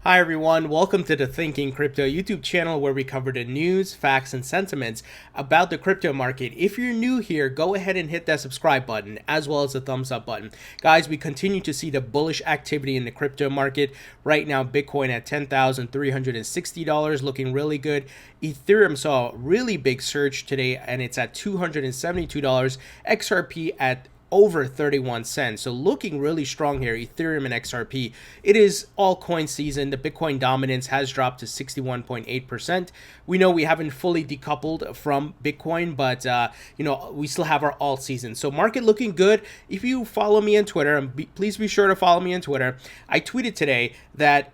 Hi everyone, welcome to the Thinking Crypto YouTube channel where we cover the news, facts, and sentiments about the crypto market. If you're new here, go ahead and hit that subscribe button as well as the thumbs up button. Guys, we continue to see the bullish activity in the crypto market. Right now, Bitcoin at $10,360 looking really good. Ethereum saw a really big surge today and it's at $272. XRP at over 31 cents. So looking really strong here, Ethereum and XRP. It is altcoin season. The Bitcoin dominance has dropped to 61.8%. We know we haven't fully decoupled from Bitcoin, but we still have our alt season. So market looking good. If you follow me on Twitter, and please be sure to follow me on Twitter, I tweeted today that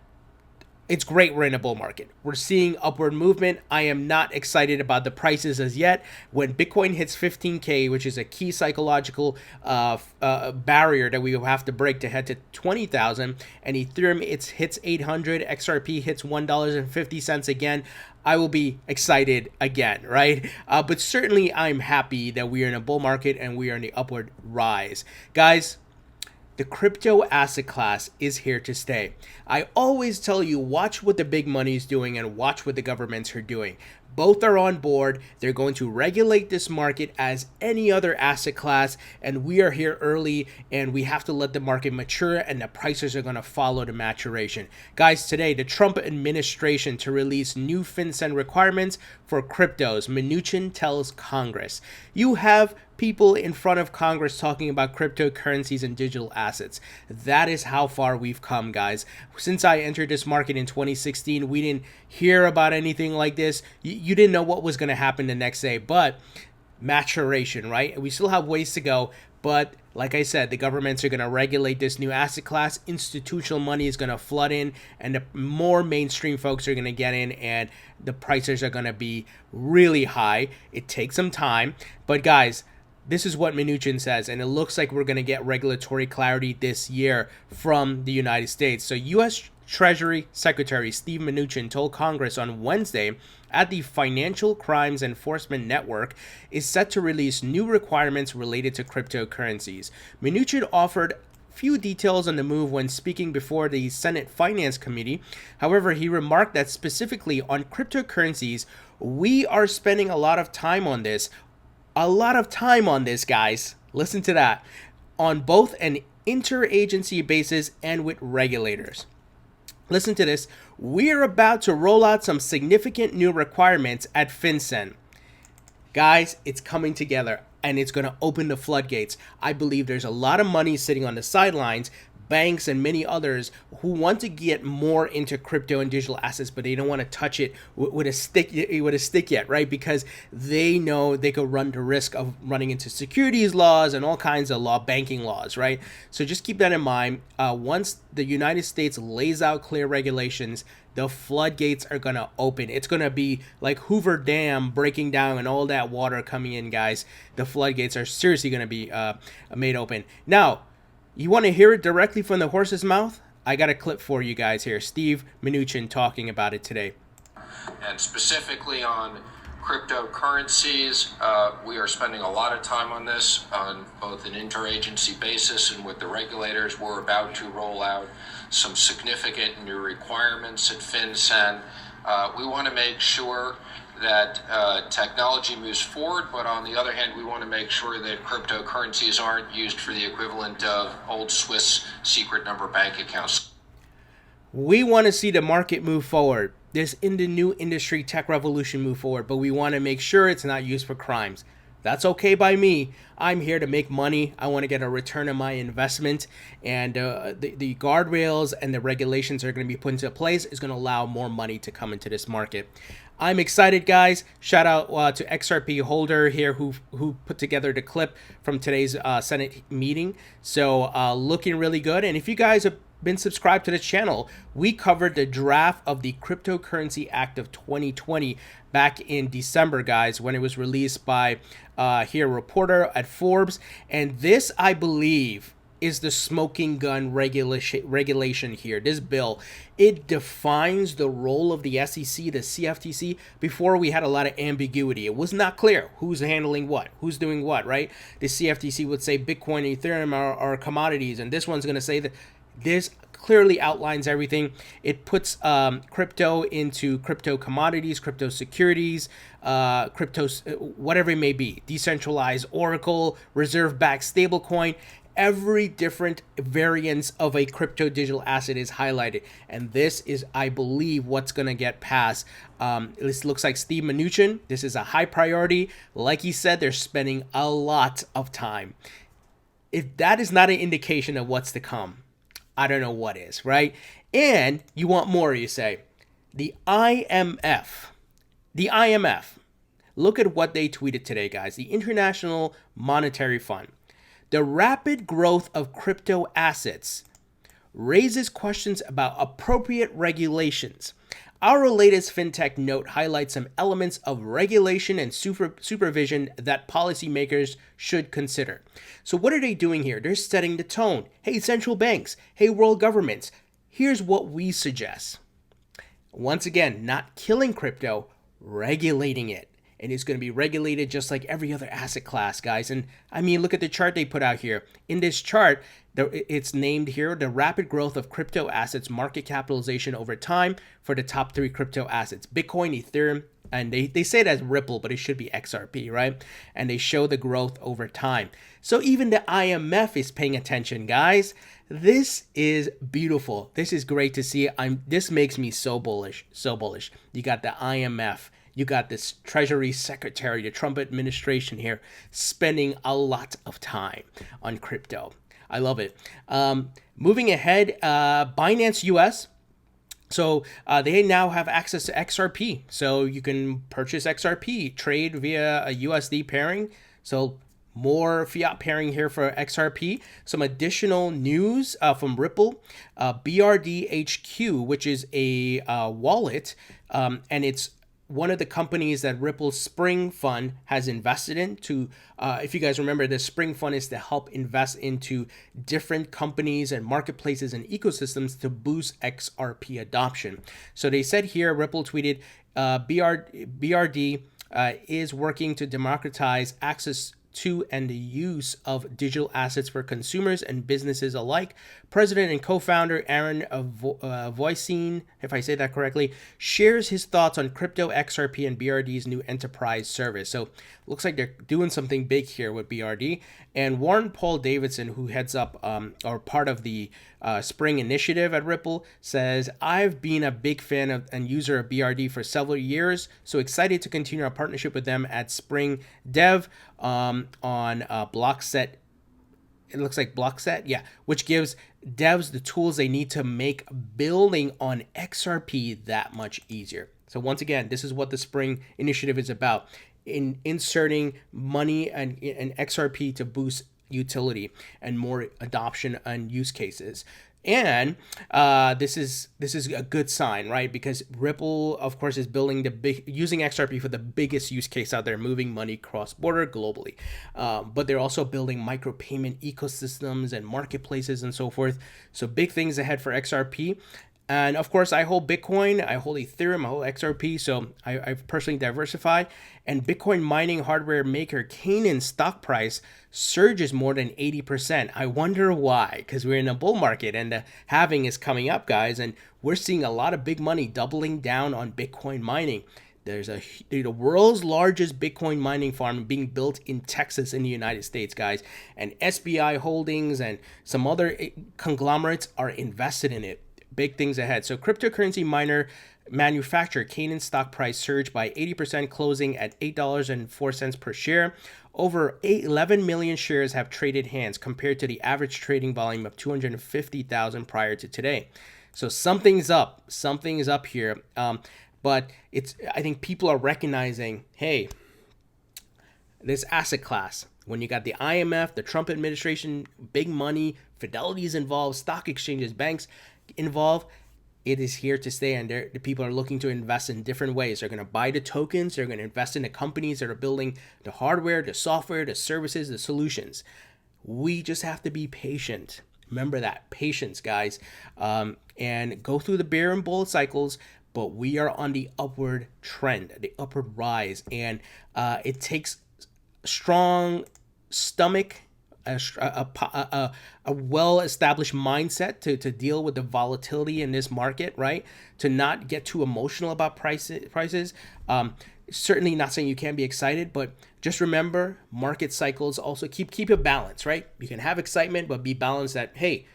it's great we're in a bull market. We're seeing upward movement. I am not excited about the prices as yet. When Bitcoin hits 15K, which is a key psychological barrier that we will have to break to head to 20,000, and Ethereum hits 800, XRP hits $1.50 again, I will be excited again, right? But certainly I'm happy that we are in a bull market and we are in the upward rise. Guys, the crypto asset class is here to stay. I always tell you, watch what the big money is doing and watch what the governments are doing. Both are on board. They're going to regulate this market as any other asset class, and we are here early, and we have to let the market mature, and the prices are going to follow the maturation. Guys, today, the Trump administration to release new FinCEN requirements for cryptos. Mnuchin tells Congress. You have people in front of Congress talking about cryptocurrencies and digital assets. That is how far we've come, guys. Since I entered this market in 2016, we didn't hear about anything like this. You didn't know what was going to happen the next day, but maturation, right? We still have ways to go, but like I said, the governments are going to regulate this new asset class. Institutional money is going to flood in, and the more mainstream folks are going to get in, and the prices are going to be really high. It takes some time, but guys, this is what Mnuchin says, and it looks like we're going to get regulatory clarity this year from the United States. So U.S. Treasury Secretary Steve Mnuchin told Congress on Wednesday at the Financial Crimes Enforcement Network is set to release new requirements related to cryptocurrencies. Mnuchin offered few details on the move when speaking before the Senate Finance Committee. However, he remarked that specifically on cryptocurrencies, we are spending a lot of time on this. Guys. Listen to that. On both an interagency basis and with regulators. Listen to this. We're about to roll out some significant new requirements at FinCEN. Guys, it's coming together and it's going to open the floodgates. I believe there's a lot of money sitting on the sidelines, banks and many others who want to get more into crypto and digital assets, but they don't want to touch it with a stick yet, right? Because they know they could run the risk of running into securities laws and all kinds of banking laws, right? So just keep that in mind. Once the United States lays out clear regulations, the floodgates are going to open. It's going to be like Hoover Dam breaking down and all that water coming in, guys. The floodgates are seriously going to be made open. Now, you want to hear it directly from the horse's mouth? I got a clip for you guys here. Steve Mnuchin talking about it today. And specifically on cryptocurrencies, we are spending a lot of time on this on both an interagency basis and with the regulators. We're about to roll out some significant new requirements at FinCEN. We want to make sure that technology moves forward, but on the other hand, we want to make sure that cryptocurrencies aren't used for the equivalent of old Swiss secret number bank accounts. We want to see the market move forward. This in the new industry tech revolution move forward, but we want to make sure it's not used for crimes. That's okay by me. I'm here to make money. I want to get a return on my investment, and the guardrails and the regulations that are going to be put into place is going to allow more money to come into this market. I'm excited, guys. Shout out to XRP holder here who put together the clip from today's Senate meeting. So looking really good. And if you guys have been subscribed to the channel, we covered the draft of the Cryptocurrency Act of 2020 back in December, guys, when it was released by a reporter at Forbes. And this, I believe, is the smoking gun regulation here. This bill, it defines the role of the SEC, the CFTC. Before, we had a lot of ambiguity. It was not clear who's handling what, who's doing what, right? The CFTC would say Bitcoin and Ethereum are commodities, and this one's going to say that this clearly outlines everything. It puts crypto into crypto commodities, crypto securities, crypto, whatever it may be, decentralized Oracle, reserve-backed stablecoin. Every different variance of a crypto digital asset is highlighted. And this is, I believe, what's going to get passed. This looks like Steve Mnuchin. This is a high priority. Like he said, they're spending a lot of time. If that is not an indication of what's to come, I don't know what is, right? And you want more, you say. The IMF. Look at what they tweeted today, guys. The International Monetary Fund. The rapid growth of crypto assets raises questions about appropriate regulations. Our latest fintech note highlights some elements of regulation and supervision that policymakers should consider. So what are they doing here? They're setting the tone. Hey, central banks. Hey, world governments. Here's what we suggest. Once again, not killing crypto, regulating it. And it's going to be regulated just like every other asset class, guys. And I mean, look at the chart they put out here. In this chart, it's named here the rapid growth of crypto assets market capitalization over time for the top 3 crypto assets: Bitcoin, Ethereum, and they say it as Ripple, but it should be XRP, right? And they show the growth over time. So even the IMF is paying attention, guys. This is beautiful. This is great to see. This makes me so bullish, so bullish. You got the IMF. You got this Treasury Secretary, the Trump administration here, spending a lot of time on crypto. I love it. Moving ahead, Binance US. So they now have access to XRP. So you can purchase XRP, trade via a USD pairing. So more fiat pairing here for XRP. Some additional news from Ripple. BRD HQ, which is a wallet, and it's one of the companies that Ripple's Spring Fund has invested in to, if you guys remember, the Spring Fund is to help invest into different companies and marketplaces and ecosystems to boost XRP adoption. So they said here, Ripple tweeted, BRD is working to democratize access to and the use of digital assets for consumers and businesses alike. President and co-founder Aaron Voisin, if I say that correctly, shares his thoughts on crypto, XRP, and BRD's new enterprise service. So looks like they're doing something big here with BRD. And Warren Paul Davidson, who heads up or part of the Spring Initiative at Ripple, says, I've been a big fan of and user of BRD for several years, so excited to continue our partnership with them at Spring Dev on Blockset. It looks like Blockset, yeah, which gives devs the tools they need to make building on XRP that much easier. So once again, this is what the Spring Initiative is about, in inserting money and XRP to boost utility and more adoption and use cases. And this is a good sign, right? Because Ripple, of course, is building using XRP for the biggest use case out there, moving money cross-border globally. But they're also building micropayment ecosystems and marketplaces and so forth. So big things ahead for XRP. And of course, I hold Bitcoin, I hold Ethereum, I hold XRP, so I've personally diversified. And Bitcoin mining hardware maker Canaan stock price surges more than 80%. I wonder why, because we're in a bull market and the halving is coming up, guys, and we're seeing a lot of big money doubling down on Bitcoin mining. There's the world's largest Bitcoin mining farm being built in Texas in the United States, guys. And SBI Holdings and some other conglomerates are invested in it. Big things ahead. So cryptocurrency miner manufacturer Canaan stock price surged by 80%, closing at $8.04 per share. Over 11 million shares have traded hands compared to the average trading volume of 250,000 prior to today. So something's up. Something is up here. But I think people are recognizing, hey, this asset class, when you got the IMF, the Trump administration, big money, Fidelity's involved, stock exchanges, banks involved, it is here to stay, and the people are looking to invest in different ways. They're going to buy the tokens, they're going to invest in the companies that are building the hardware, the software, the services, the solutions. We just have to be patient. Remember that, patience, guys, and go through the bear and bull cycles, but we are on the upward trend, the upward rise, and it takes strong stomach a well-established mindset to deal with the volatility in this market, right? To not get too emotional about prices. Certainly not saying you can't be excited, but just remember market cycles also keep a balance, right? You can have excitement, but be balanced that, hey,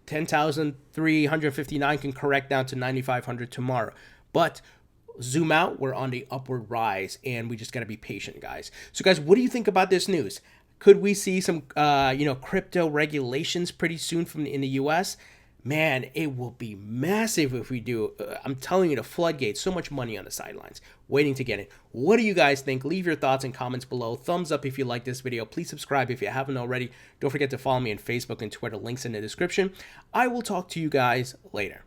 10,359 can correct down to 9,500 tomorrow. But zoom out, we're on the upward rise, and we just got to be patient, guys. So, guys, what do you think about this news? Could we see some, crypto regulations pretty soon in the U.S.? Man, it will be massive if we do. I'm telling you, the floodgates, so much money on the sidelines waiting to get in. What do you guys think? Leave your thoughts and comments below. Thumbs up if you like this video. Please subscribe if you haven't already. Don't forget to follow me on Facebook and Twitter. Links in the description. I will talk to you guys later.